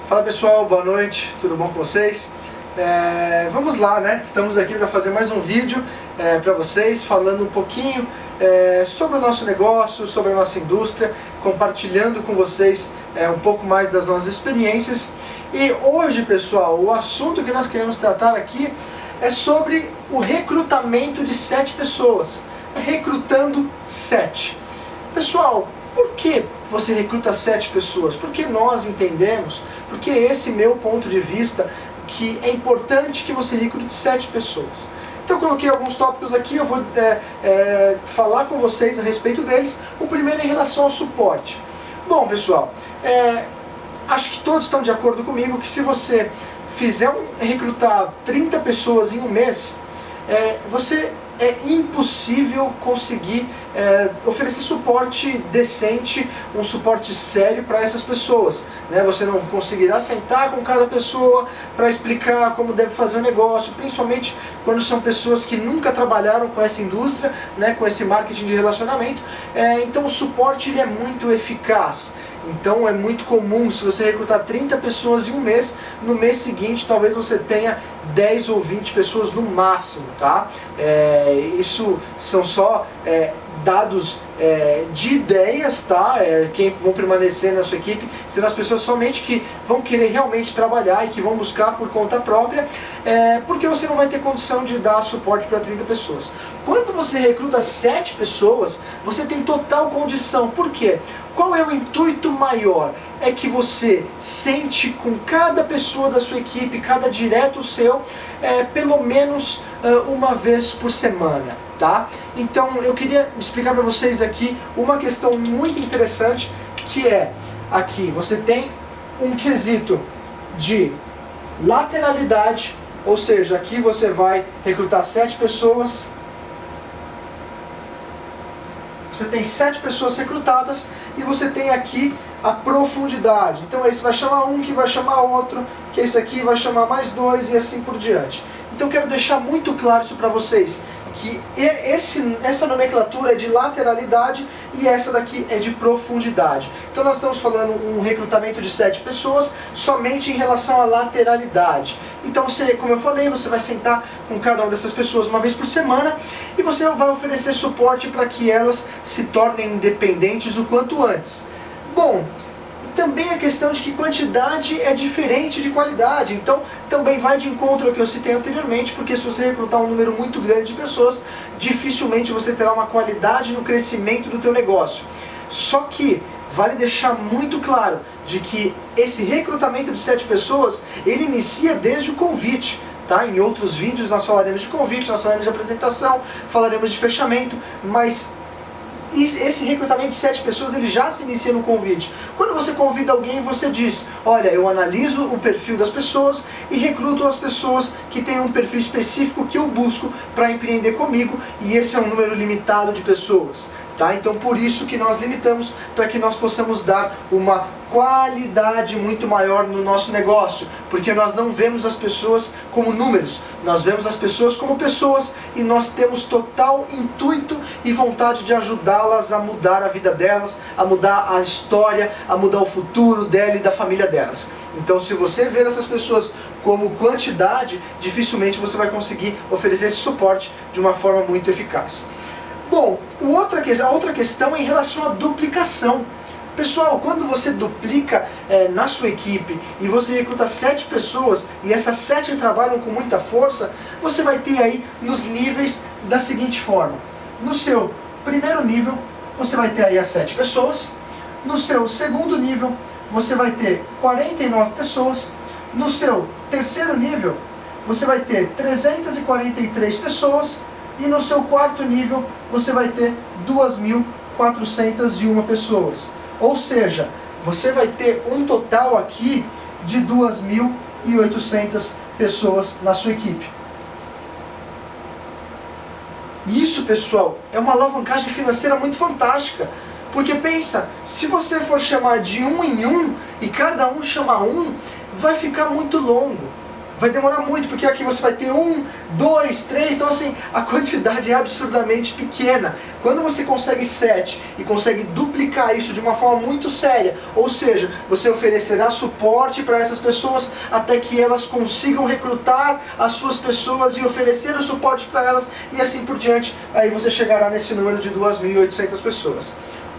Fala pessoal, boa noite, tudo bom com vocês? Vamos lá, né? Estamos aqui para fazer mais um vídeo para vocês, falando um pouquinho sobre o nosso negócio, sobre a nossa indústria, compartilhando com vocês um pouco mais das nossas experiências. E hoje, pessoal, o assunto que nós queremos tratar aqui é sobre o recrutamento de 7 pessoas. Recrutando 7. Pessoal, por que você recruta 7 pessoas? Porque nós entendemos, porque esse meu ponto de vista, que é importante que você recrute 7 pessoas. Então eu coloquei alguns tópicos aqui, eu vou falar com vocês a respeito deles. O primeiro é em relação ao suporte. Bom, pessoal, acho que todos estão de acordo comigo que se você fizer recrutar 30 pessoas em um mês, é impossível conseguir oferecer suporte decente, um suporte sério para essas pessoas, né? Você não conseguirá sentar com cada pessoa para explicar como deve fazer o negócio, principalmente quando são pessoas que nunca trabalharam com essa indústria, né, com esse marketing de relacionamento. Então o suporte ele é muito eficaz. Então é muito comum, se você recrutar 30 pessoas em um mês, no mês seguinte talvez você tenha 10 ou 20 pessoas no máximo, tá? Isso são só dados de ideias, tá? Quem vão permanecer na sua equipe serão as pessoas somente que vão querer realmente trabalhar e que vão buscar por conta própria, porque você não vai ter condição de dar suporte para 30 pessoas. Quando você recruta 7 pessoas, você tem total condição. Por quê? Qual é o intuito maior? É que você sente com cada pessoa da sua equipe, cada direto seu, pelo menos uma vez por semana, tá? Então eu queria explicar para vocês aqui uma questão muito interessante, que é, aqui você tem um quesito de lateralidade, ou seja, aqui você vai recrutar 7 pessoas, você tem 7 pessoas recrutadas e você tem aqui a profundidade. Então esse vai chamar um, que vai chamar outro, que esse aqui vai chamar mais 2 e assim por diante. Então eu quero deixar muito claro isso para vocês, que essa nomenclatura é de lateralidade e essa daqui é de profundidade. Então nós estamos falando um recrutamento de 7 pessoas somente em relação à lateralidade. Então você, como eu falei, você vai sentar com cada uma dessas pessoas uma vez por semana e você vai oferecer suporte para que elas se tornem independentes o quanto antes. Bom, também a questão de que quantidade é diferente de qualidade, então também vai de encontro ao que eu citei anteriormente, porque se você recrutar um número muito grande de pessoas, dificilmente você terá uma qualidade no crescimento do teu negócio. Só que vale deixar muito claro de que esse recrutamento de 7 pessoas, ele inicia desde o convite. Tá? Em outros vídeos nós falaremos de convite, nós falaremos de apresentação, falaremos de fechamento, mas esse recrutamento de 7 pessoas ele já se inicia no convite. Quando você convida alguém, você diz: olha, eu analiso o perfil das pessoas e recruto as pessoas que têm um perfil específico que eu busco para empreender comigo, e esse é um número limitado de pessoas. Tá? Então por isso que nós limitamos, para que nós possamos dar uma qualidade muito maior no nosso negócio, porque nós não vemos as pessoas como números, nós vemos as pessoas como pessoas, e nós temos total intuito e vontade de ajudá-las a mudar a vida delas, a mudar a história, a mudar o futuro dela e da família delas. Então se você ver essas pessoas como quantidade, dificilmente você vai conseguir oferecer esse suporte de uma forma muito eficaz. Bom, a outra questão é em relação à duplicação. Pessoal, quando você duplica na sua equipe e você recruta 7 pessoas e essas 7 trabalham com muita força, você vai ter aí nos níveis da seguinte forma. No seu primeiro nível, você vai ter aí as 7 pessoas. No seu segundo nível, você vai ter 49 pessoas. No seu terceiro nível, você vai ter 343 pessoas. E no seu quarto nível, você vai ter 2.401 pessoas. Ou seja, você vai ter um total aqui de 2.800 pessoas na sua equipe. Isso, pessoal, é uma alavancagem financeira muito fantástica. Porque pensa, se você for chamar de um em um, e cada um chamar um, vai ficar muito longo. vai demorar muito, porque aqui você vai ter 1, 2, 3, então assim, a quantidade é absurdamente pequena. Quando você consegue 7 e consegue duplicar isso de uma forma muito séria, ou seja, você oferecerá suporte para essas pessoas até que elas consigam recrutar as suas pessoas e oferecer o suporte para elas e assim por diante, aí você chegará nesse número de 2.800 pessoas.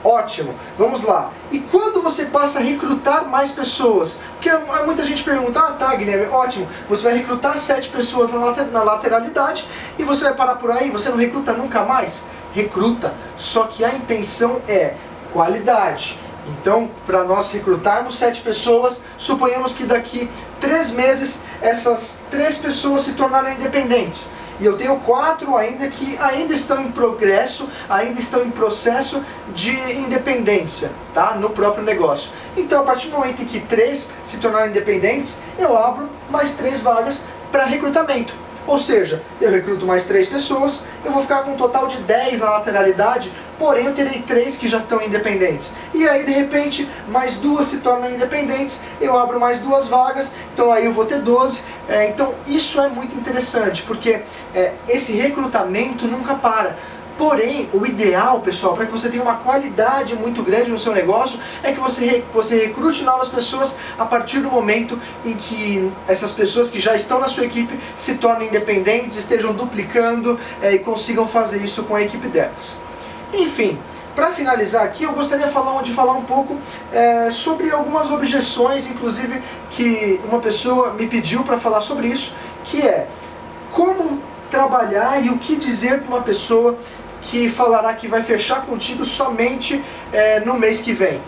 Ótimo, vamos lá. E quando você passa a recrutar mais pessoas? Porque muita gente pergunta, ah tá Guilherme, ótimo, você vai recrutar 7 pessoas na lateralidade e você vai parar por aí, você não recruta nunca mais? Recruta, só que a intenção é qualidade. Então, para nós recrutarmos 7 pessoas, suponhamos que daqui 3 meses essas 3 pessoas se tornaram independentes. E eu tenho 4 ainda que ainda estão em progresso, ainda estão em processo de independência, tá? No próprio negócio. Então, a partir do momento em que 3 se tornarem independentes, eu abro mais 3 vagas para recrutamento. Ou seja, eu recruto mais 3 pessoas, eu vou ficar com um total de 10 na lateralidade, porém eu terei 3 que já estão independentes. E aí de repente mais 2 se tornam independentes, eu abro mais 2 vagas, então aí eu vou ter 12. Então isso é muito interessante, porque esse recrutamento nunca para. Porém, o ideal, pessoal, para que você tenha uma qualidade muito grande no seu negócio, é que você recrute novas pessoas a partir do momento em que essas pessoas que já estão na sua equipe se tornem independentes, estejam duplicando e consigam fazer isso com a equipe delas. Enfim, para finalizar aqui, eu gostaria de falar um pouco sobre algumas objeções, inclusive que uma pessoa me pediu para falar sobre isso, que é como trabalhar e o que dizer para uma pessoa que falará que vai fechar contigo somente no mês que vem.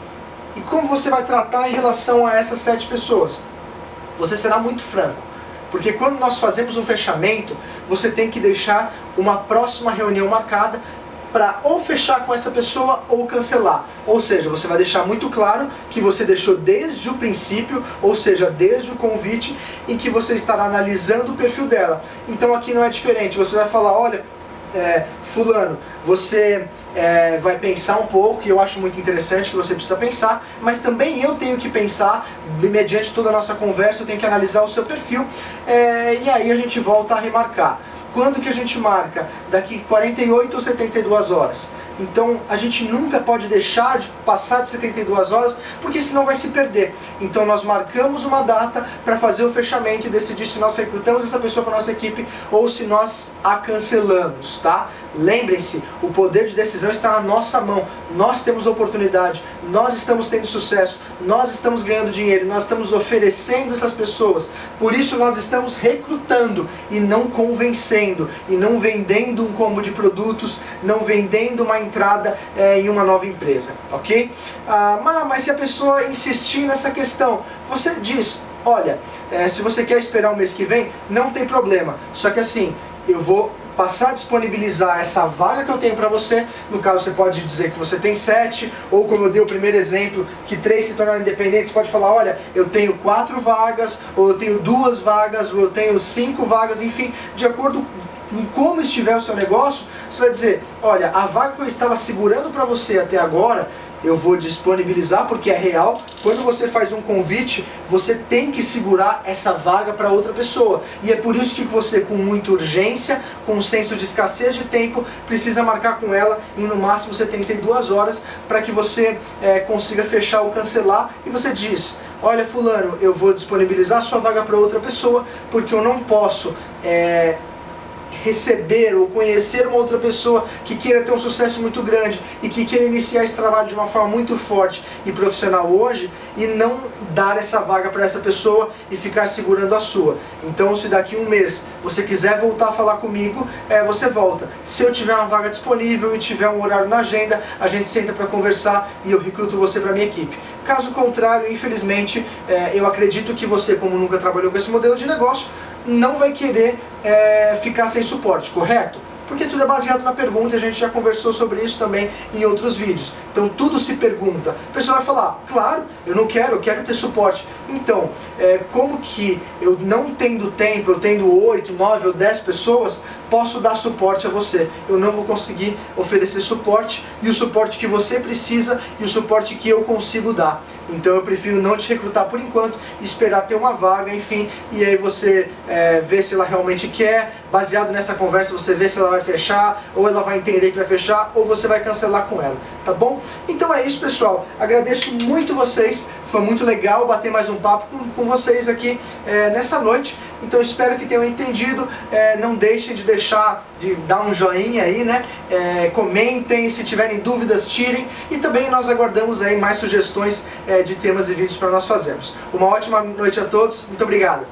E como você vai tratar em relação a essas 7 pessoas? Você será muito franco. Porque quando nós fazemos um fechamento, você tem que deixar uma próxima reunião marcada para ou fechar com essa pessoa ou cancelar. Ou seja, você vai deixar muito claro que você deixou desde o princípio, ou seja, desde o convite, em que você estará analisando o perfil dela. Então aqui não é diferente, você vai falar, olha, fulano, você vai pensar um pouco, e eu acho muito interessante que você precisa pensar, mas também eu tenho que pensar, mediante toda a nossa conversa, eu tenho que analisar o seu perfil, e aí a gente volta a remarcar. Quando que a gente marca? Daqui 48 ou 72 horas. Então a gente nunca pode deixar de passar de 72 horas, porque senão vai se perder. Então nós marcamos uma data para fazer o fechamento e decidir se nós recrutamos essa pessoa para a nossa equipe ou se nós a cancelamos, tá? Lembrem-se, o poder de decisão está na nossa mão. Nós temos oportunidade, nós estamos tendo sucesso, nós estamos ganhando dinheiro, nós estamos oferecendo essas pessoas. Por isso nós estamos recrutando e não convencendo, e não vendendo um combo de produtos, não vendendo uma entrada em uma nova empresa, ok? Mas se a pessoa insistir nessa questão, você diz, olha, se você quer esperar o mês que vem, não tem problema, só que assim, eu vou passar a disponibilizar essa vaga que eu tenho para você. No caso você pode dizer que você tem 7, ou como eu dei o primeiro exemplo, que 3 se tornaram independentes, você pode falar, olha, eu tenho 4 vagas, ou eu tenho 2 vagas, ou eu tenho 5 vagas, enfim, de acordo com como estiver o seu negócio, você vai dizer, olha, a vaga que eu estava segurando para você até agora, eu vou disponibilizar porque é real. Quando você faz um convite, você tem que segurar essa vaga para outra pessoa. E é por isso que você, com muita urgência, com um senso de escassez de tempo, precisa marcar com ela em no máximo 72 horas para que você consiga fechar ou cancelar. E você diz, olha fulano, eu vou disponibilizar sua vaga para outra pessoa porque eu não posso receber ou conhecer uma outra pessoa que queira ter um sucesso muito grande e que queira iniciar esse trabalho de uma forma muito forte e profissional hoje e não dar essa vaga para essa pessoa e ficar segurando a sua. Então se daqui um mês você quiser voltar a falar comigo, você volta. Se eu tiver uma vaga disponível e tiver um horário na agenda, a gente senta para conversar e eu recruto você para minha equipe. Caso contrário, infelizmente, eu acredito que você, como nunca trabalhou com esse modelo de negócio, não vai querer ficar sem suporte, correto? Porque tudo é baseado na pergunta, a gente já conversou sobre isso também em outros vídeos. Então tudo se pergunta. A pessoa vai falar, claro, eu quero ter suporte. Então, como que eu não tendo tempo, eu tendo 8, 9 ou 10 pessoas, posso dar suporte a você? Eu não vou conseguir oferecer suporte, e o suporte que você precisa e o suporte que eu consigo dar. Então eu prefiro não te recrutar por enquanto, esperar ter uma vaga, enfim, e aí você vê se ela realmente quer, baseado nessa conversa você vê se ela vai fechar, ou ela vai entender que vai fechar, ou você vai cancelar com ela, tá bom? Então é isso, pessoal, agradeço muito vocês, foi muito legal bater mais um papo com vocês aqui nessa noite, então espero que tenham entendido, não deixem de dar um joinha aí, né? Comentem, se tiverem dúvidas tirem, e também nós aguardamos aí mais sugestões de temas e vídeos para nós fazermos. Uma ótima noite a todos, muito obrigado!